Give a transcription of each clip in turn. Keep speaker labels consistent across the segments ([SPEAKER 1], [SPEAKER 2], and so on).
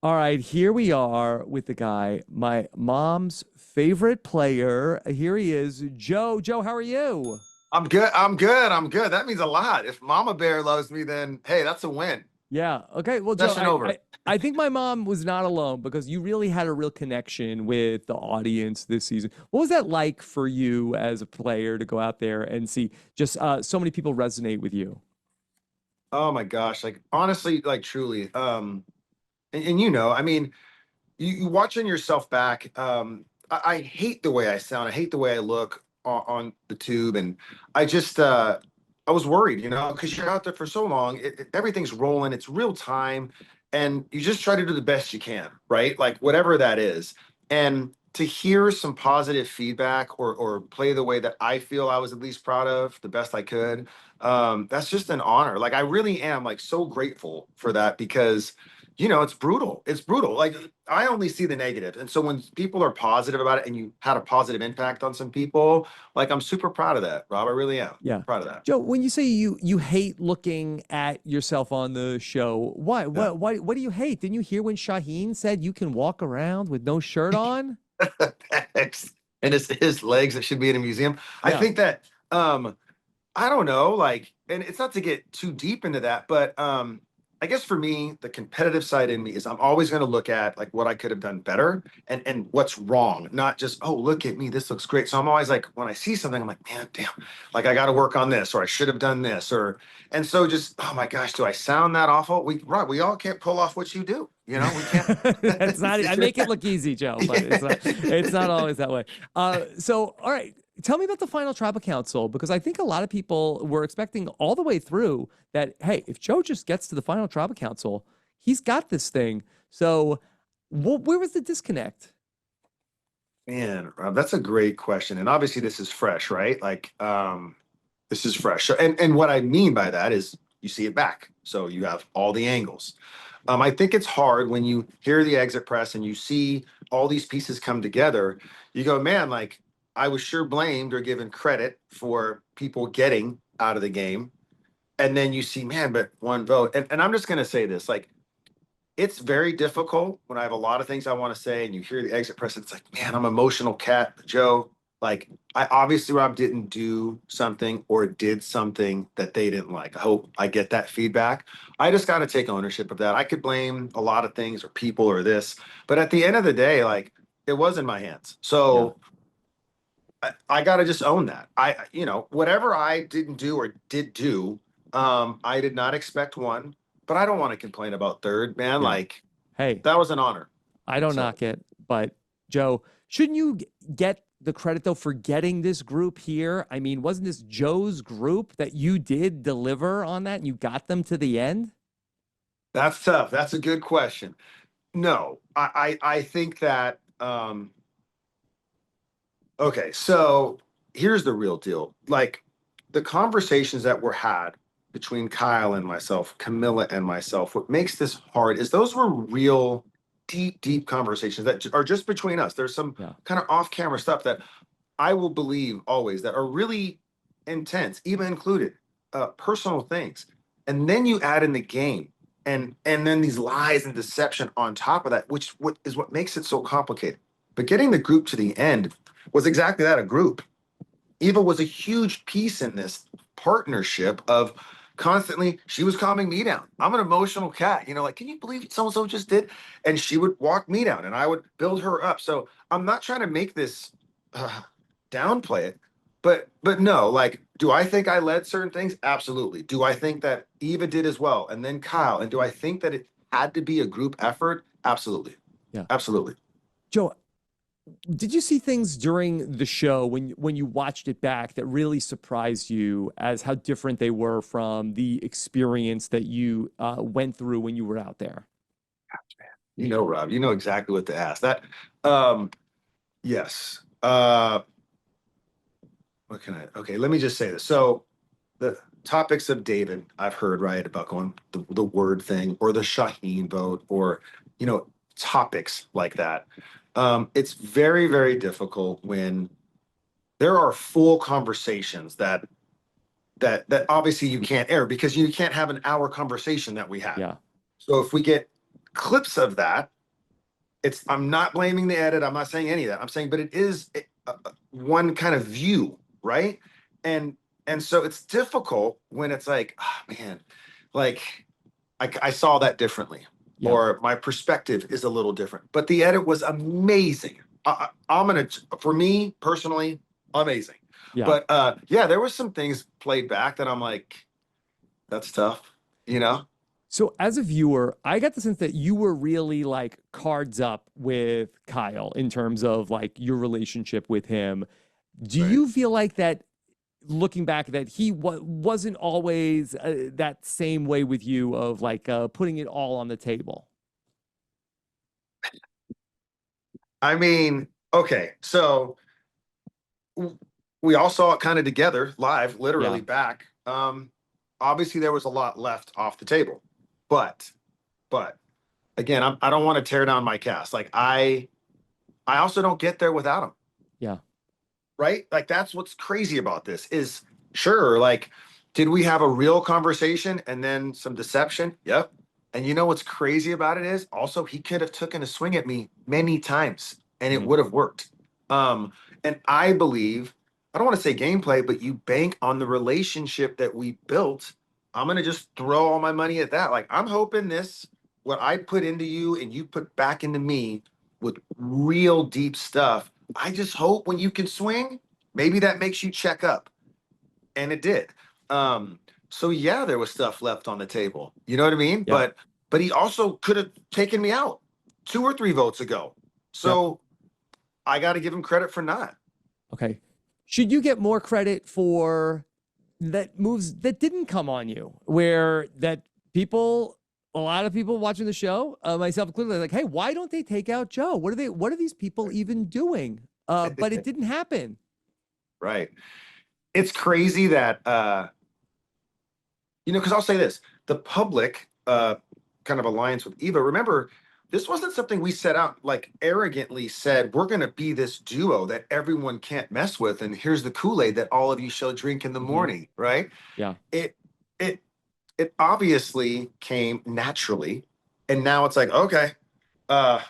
[SPEAKER 1] All right, here we are with the guy, my mom's favorite player. Here he is, Joe. Joe, how are you?
[SPEAKER 2] I'm good. I'm good. I'm good. That means a lot. If Mama Bear loves me, then hey, that's a win.
[SPEAKER 1] Yeah. Okay. Well, Joe,
[SPEAKER 2] Session over.
[SPEAKER 1] I think my mom was not alone because you really had a real connection with the audience this season. What was that like for you as a player to go out there and see just so many people resonate with you?
[SPEAKER 2] Oh my gosh. Like honestly, like truly. And I mean, you watching yourself back. I hate the way I sound. I hate the way I look on the tube. And I just I was worried, because you're out there for so long. Everything's rolling, it's real time, and you just try to do the best you can, right? Like whatever that is. And to hear some positive feedback or play the way that I feel I was at least proud of, the best I could, that's just an honor. Like I really am like so grateful for that because it's brutal. It's brutal. Like I only see the negative. And so when people are positive about it and you had a positive impact on some people, like I'm super proud of that, Rob. I really am
[SPEAKER 1] Yeah.
[SPEAKER 2] proud of that.
[SPEAKER 1] Joe, when you say you hate looking at yourself on the show, why?
[SPEAKER 2] Yeah.
[SPEAKER 1] What do you hate? Didn't you hear when Shaheen said you can walk around with no shirt on?
[SPEAKER 2] Thanks. And it's his legs that should be in a museum. I
[SPEAKER 1] Yeah.
[SPEAKER 2] think that I don't know, like, and it's not to get too deep into that, but I guess for me, the competitive side in me is I'm always going to look at like what I could have done better and what's wrong, not just, oh, look at me, this looks great. So I'm always like, when I see something, I'm like, man, damn, like I got to work on this, or I should have done this, and so just, oh my gosh, do I sound that awful? Right, we all can't pull off what you do, we can't.
[SPEAKER 1] That's not, I make it look easy, Joe, but it's not always that way. So all right, tell me about the final tribal council because I think a lot of people were expecting all the way through that, hey, if Joe just gets to the final tribal council, he's got this thing. So where was the disconnect?
[SPEAKER 2] Man, Rob, that's a great question. And obviously this is fresh, right? Like this is fresh. So and what I mean by that is you see it back. So you have all the angles. I think it's hard when you hear the exit press and you see all these pieces come together. You go, man, like I was sure blamed or given credit for people getting out of the game. And then you see, man, but one vote. And I'm just gonna say this, like it's very difficult when I have a lot of things I want to say and you hear the exit press. It's like, man, I'm emotional, cat, Joe. Like, I obviously, Rob, didn't do something or did something that they didn't like. I hope I get that feedback. I just got to take ownership of that. I could blame a lot of things or people or this, but at the end of the day, like, it was in my hands.
[SPEAKER 1] Yeah.
[SPEAKER 2] So I got to just own that. Whatever I didn't do or did do, I did not expect one, but I don't want to complain about third, man.
[SPEAKER 1] Yeah.
[SPEAKER 2] Like,
[SPEAKER 1] Hey,
[SPEAKER 2] that was an honor.
[SPEAKER 1] I don't
[SPEAKER 2] So
[SPEAKER 1] knock it, but Joe, shouldn't you get the credit though for getting this group here? I mean, wasn't this Joe's group that you did deliver on that and you got them to the end?
[SPEAKER 2] that's tough. That's a good question. No, I think that okay, so here's the real deal. Like the conversations that were had between Kyle and myself, Camilla and myself, what makes this hard is those were real deep, deep conversations that are just between us. There's some
[SPEAKER 1] Yeah.
[SPEAKER 2] kind of off-camera stuff that I will believe always that are really intense, even included personal things. And then you add in the game and then these lies and deception on top of that, which what makes it so complicated. But getting the group to the end was exactly that, a group. Eva was a huge piece in this partnership of constantly, she was calming me down. I'm an emotional cat, like, can you believe so and so just did? And she would walk me down and I would build her up. So I'm not trying to make this uh, downplay it, but no, like, do I think I led certain things? Absolutely. Do I think that Eva did as well? And then Kyle. And do I think that it had to be a group effort? Absolutely.
[SPEAKER 1] Yeah.
[SPEAKER 2] Absolutely.
[SPEAKER 1] Joe, did you see things during the show when you watched it back that really surprised you as how different they were from the experience that you went through when you were out there?
[SPEAKER 2] Rob, you know exactly what to ask. Yes. What can okay, let me just say this. So the topics of David, I've heard, right, about going the word thing or the Shaheen vote or, you know, topics like that. It's very, very difficult when there are full conversations that obviously you can't air because you can't have an hour conversation that we had.
[SPEAKER 1] Yeah.
[SPEAKER 2] So if we get clips of that. I'm not blaming the edit. I'm not saying any of that. I'm saying, but it is one kind of view, right? And so it's difficult when it's like, oh, man, like I saw that differently,
[SPEAKER 1] Yeah.
[SPEAKER 2] or my perspective is a little different. But the edit was amazing. I'm gonna, for me personally, amazing.
[SPEAKER 1] Yeah.
[SPEAKER 2] But yeah, there was some things played back that I'm like, that's tough, you know?
[SPEAKER 1] So as a viewer, I got the sense that you were really like cards up with Kyle in terms of like your relationship with him. Do
[SPEAKER 2] Right.
[SPEAKER 1] you feel like that looking back that he wasn't always that same way with you of like putting it all on the table?
[SPEAKER 2] I mean, okay, so we all saw it kind of together live,
[SPEAKER 1] Yeah.
[SPEAKER 2] literally back. Obviously there was a lot left off the table, but but again, I don't want to tear down my cast. Like I also don't get there without him,
[SPEAKER 1] Yeah.
[SPEAKER 2] right? Like that's what's crazy about this is sure, like, did we have a real conversation and then some deception? Yep. And you know what's crazy about it is also he could have taken a swing at me many times and it
[SPEAKER 1] Mhm.
[SPEAKER 2] would have worked. Um, and I believe, I don't want to say gameplay, but you bank on the relationship that we built. I'm gonna just throw all my money at that. Like I'm hoping this, what I put into you and you put back into me with real deep stuff. I just hope when you can swing, maybe that makes you check up. And it did. Um, so yeah, there was stuff left on the table. You know what I mean?
[SPEAKER 1] Yep.
[SPEAKER 2] But he also could have taken me out 2 or 3 votes ago.
[SPEAKER 1] Yep.
[SPEAKER 2] So I got to give him credit for not.
[SPEAKER 1] Okay. Should you get more credit for that moves that didn't come on you, where that people, a lot of people watching the show, myself included, like, hey, why don't they take out Joe? What are these people even doing? But it didn't happen.
[SPEAKER 2] Right. It's crazy that because I'll say this, the public kind of alliance with Eva, remember, this wasn't something we set out like arrogantly said, we're going to be this duo that everyone can't mess with. And here's the Kool-Aid that all of you shall drink in the
[SPEAKER 1] Mm-hmm.
[SPEAKER 2] morning, right?
[SPEAKER 1] Yeah.
[SPEAKER 2] It, it, it obviously came naturally. And now it's like, okay, uh,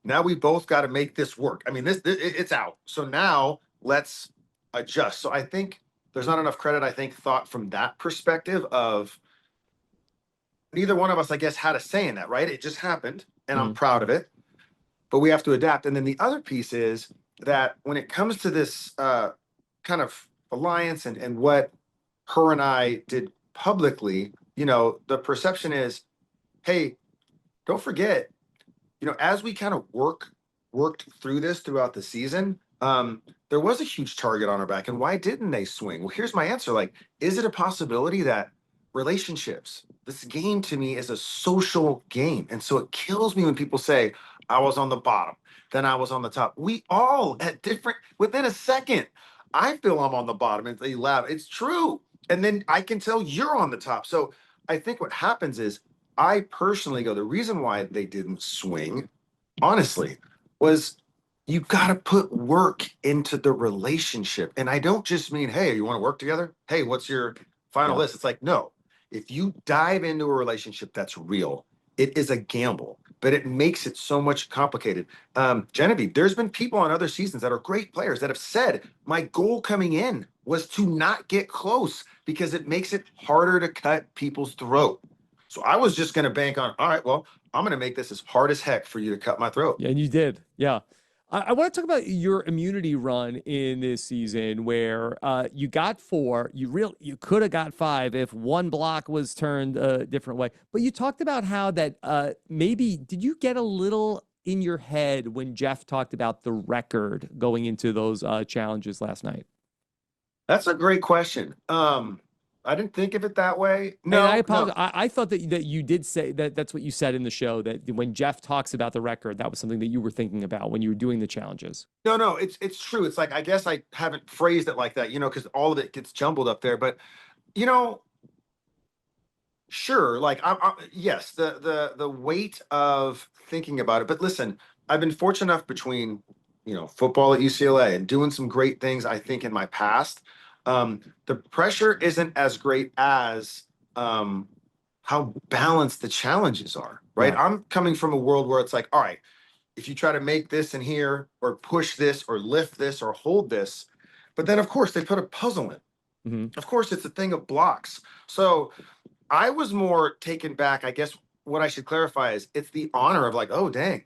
[SPEAKER 2] now we both got to make this work. I mean, it's out. So now let's adjust. So I think there's not enough credit, I think, thought from that perspective of neither one of us, I guess, had a say in that, right? It just happened, and I'm
[SPEAKER 1] Mm-hmm.
[SPEAKER 2] proud of it. But we have to adapt. And then the other piece is that when it comes to this kind of alliance and what her and I did publicly, the perception is, hey, don't forget, as we kind of worked through this throughout the season, there was a huge target on our back. And why didn't they swing? Well, here's my answer. Like, is it a possibility that relationships, this game to me is a social game. And so it kills me when people say, I was on the bottom, then I was on the top. We all at different, within a second, I feel I'm on the bottom and they laugh. It's true. And then I can tell you're on the top. So I think what happens is I personally go, the reason why they didn't swing, honestly, was you got to put work into the relationship. And I don't just mean, hey, you want to work together? Hey, what's your final
[SPEAKER 1] Yeah.
[SPEAKER 2] list? It's like, no, if you dive into a relationship that's real, it is a gamble, but it makes it so much complicated. Genevieve, there's been people on other seasons that are great players that have said, my goal coming in was to not get close because it makes it harder to cut people's throat. So I was just going to bank on, all right, well, I'm going to make this as hard as heck for you to cut my throat.
[SPEAKER 1] Yeah, and you did. Yeah. I want to talk about your immunity run in this season where you got 4. You could have got 5 if one block was turned a different way. But you talked about how that maybe did you get a little in your head when Jeff talked about the record going into those challenges last night?
[SPEAKER 2] That's a great question. I didn't think of it that way.
[SPEAKER 1] And I
[SPEAKER 2] No, no,
[SPEAKER 1] apologize. I thought that you did say that that's what you said in the show, that when Jeff talks about the record, that was something that you were thinking about when you were doing the challenges.
[SPEAKER 2] no, no. It's true. It's like I guess I haven't phrased it like that, because all of it gets jumbled up there. But you know, sure. Like yes, the weight of thinking about it. But listen, I've been fortunate enough between football at UCLA and doing some great things. I think in my past, the pressure isn't as great as how balanced the challenges are, right?
[SPEAKER 1] Yeah.
[SPEAKER 2] I'm coming from a world where it's like, all right, if you try to make this in here or push this or lift this or hold this, but then of course they put a puzzle in.
[SPEAKER 1] Hmm.
[SPEAKER 2] Of course, it's a thing of blocks. So I was more taken back. I guess what I should clarify is it's the honor of like, oh, dang.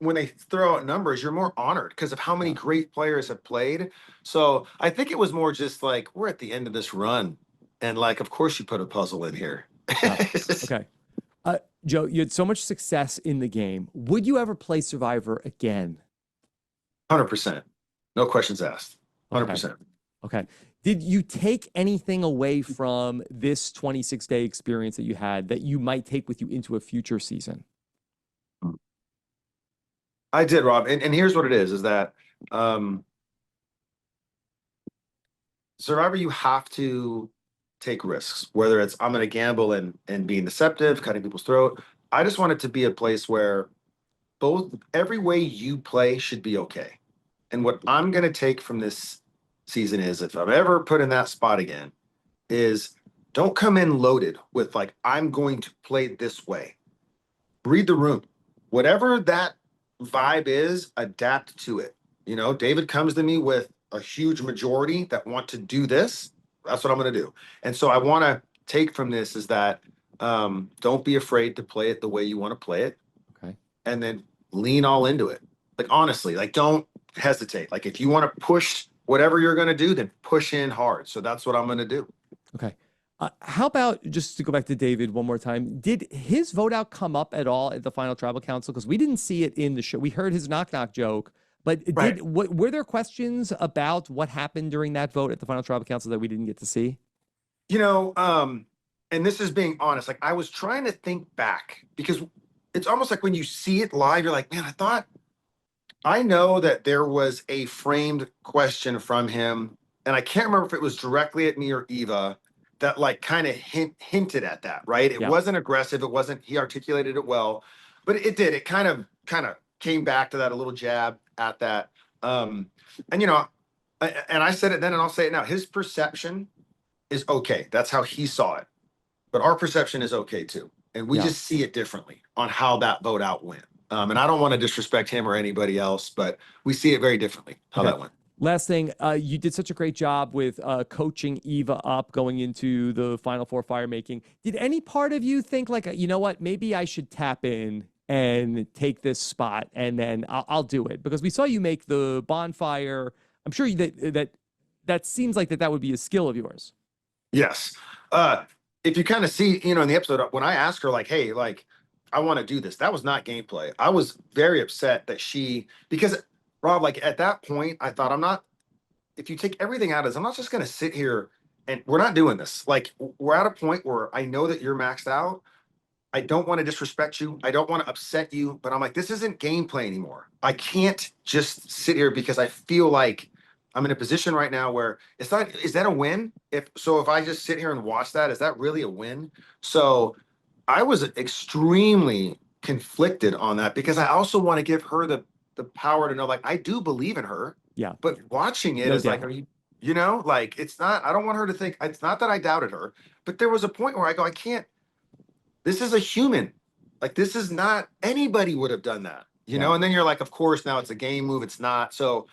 [SPEAKER 2] When they throw out numbers, you're more honored because of how many
[SPEAKER 1] Yeah.
[SPEAKER 2] great players have played. So I think it was more just like, we're at the end of this run. And like, of course, you put a puzzle in here.
[SPEAKER 1] Yeah. Okay. Joe, you had so much success in the game. Would you ever play Survivor again?
[SPEAKER 2] 100%. No questions asked.
[SPEAKER 1] Okay.
[SPEAKER 2] 100%.
[SPEAKER 1] Okay. Did you take anything away from this 26-day experience that you had that you might take with you into a future season?
[SPEAKER 2] I did, Rob. And here's what it is that um, Survivor, you have to take risks, whether it's I'm going to gamble and being deceptive, cutting people's throat. I just want it to be a place where every way you play should be okay. And what I'm going to take from this season is if I'm ever put in that spot again, is don't come in loaded with like, I'm going to play this way. Read the room. Whatever that vibe is, adapt to it. You know, David comes to me with a huge majority that want to do this. That's what I'm going to do. And so I want to take from this is that don't be afraid to play it the way you want to play it.
[SPEAKER 1] Okay.
[SPEAKER 2] And then lean all into it. Like, honestly, like, don't hesitate. Like, if you want to push whatever you're going to do, then push in hard. So that's what I'm going to do.
[SPEAKER 1] Okay. How about, just to go back to David one more time, did his vote out come up at all at the final tribal council? Because we didn't see it in the show. We heard his knock knock joke, but
[SPEAKER 2] Right.
[SPEAKER 1] were there questions about what happened during that vote at the final tribal council that we didn't get to see?
[SPEAKER 2] You know, and this is being honest, like I was trying to think back because it's almost like when you see it live, you're like, man, I know that there was a framed question from him, and I can't remember if it was directly at me or Eva that like kind of hinted at that, right? It
[SPEAKER 1] Yeah.
[SPEAKER 2] wasn't aggressive, it wasn't, he articulated it well, but it did. It kind of came back to that, a little jab at that. And you know, and I said it then and I'll say it now. His perception is okay. That's how he saw it. But our perception is okay too. And we
[SPEAKER 1] Yeah.
[SPEAKER 2] just see it differently on how that vote out went. And I don't want to disrespect him or anybody else, but we see it very differently how
[SPEAKER 1] Okay.
[SPEAKER 2] that went.
[SPEAKER 1] Last thing, you did such a great job with coaching Eva up going into the Final Four fire making. Did any part of you think like, you know what, maybe I should tap in and take this spot and then I'll do it? Because we saw you make the bonfire. I'm sure that seems like that would be a skill of yours.
[SPEAKER 2] Yes. If you kind of see, you know, in the episode, when I asked her, like, hey, like, I want to do this, that was not gameplay. I was very upset that because Rob, like at that point, I thought if you take everything out of this, I'm not just going to sit here and we're not doing this. Like, we're at a point where I know that you're maxed out. I don't want to disrespect you. I don't want to upset you, but I'm like, this isn't gameplay anymore. I can't just sit here because I feel like I'm in a position right now where is that a win? If I just sit here and watch that, is that really a win? So I was extremely conflicted on that because I also want to give her the power to know, like, I do believe in her.
[SPEAKER 1] Yeah.
[SPEAKER 2] But watching it
[SPEAKER 1] No
[SPEAKER 2] is like,
[SPEAKER 1] doubt.
[SPEAKER 2] you know, like it's not, I don't want her to think, it's not that I doubted her, but there was a point where I go, I can't, this is a human. Like, this is not, anybody would have done that, you know? And then you're like, of course, now it's a game move. It's not. So,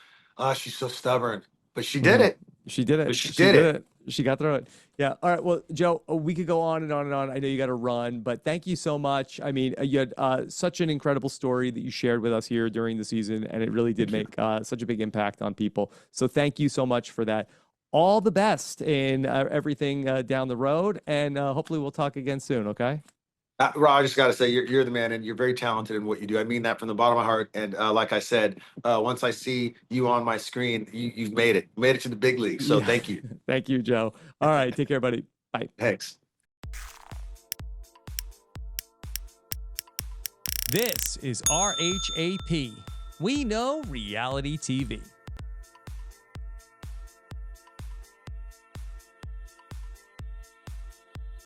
[SPEAKER 2] she's so stubborn, but she did it.
[SPEAKER 1] She did it.
[SPEAKER 2] She did it.
[SPEAKER 1] She got through it. Yeah. All right. Well, Joe, we could go on and on and on. I know you got to run, but thank you so much. I mean, you had such an incredible story that you shared with us here during the season, and it really did make such a big impact on people. So thank you so much for that. All the best in everything down the road, and hopefully we'll talk again soon. Okay.
[SPEAKER 2] Rob, I just got to say, you're the man, and you're very talented in what you do. I mean that from the bottom of my heart. And like I said, once I see you on my screen, you've made it. You made it to the big league. So thank you.
[SPEAKER 1] Thank you, Joe. All right. Take care, buddy. Bye.
[SPEAKER 2] Thanks.
[SPEAKER 1] This is RHAP. We know reality TV.